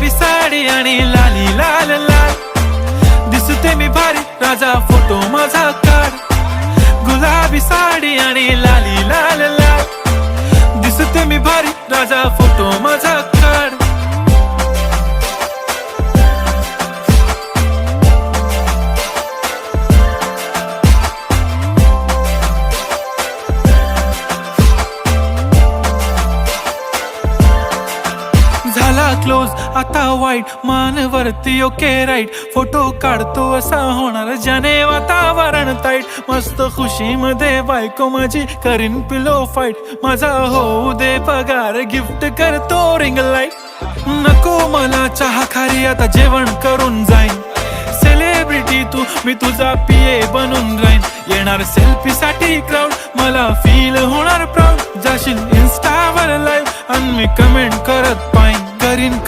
गुलाबी साडी आणि लाली लाल लाल, दिसते मी भारी राजा फोटो माझा काढ. गुलाबी साडी आणि लाली लाल लाल, दिसते मी भारी राजा फोटो माझा काढ. झाला क्लोज आता वाईट, मानवरती ओके राईट, फोटो काढतो असा होणार ज्याने वातावरण ताईट. मस्त खुशी मध्ये बायको माझी करीन पिलो फाईट, माझा होऊ दे पगार गिफ्ट करतो रिंग लाईट. नको मला चहा खारी आता जेवण करून जाईन, सेलिब्रिटी तू मी तुझा पिये बनून राहीन. येणार सेल्फी साठी क्राऊड, मला फील होणार प्राऊड. जाशील इन्स्टावर लाईव्ह आणि मी कमेंट करत पाईन, करीन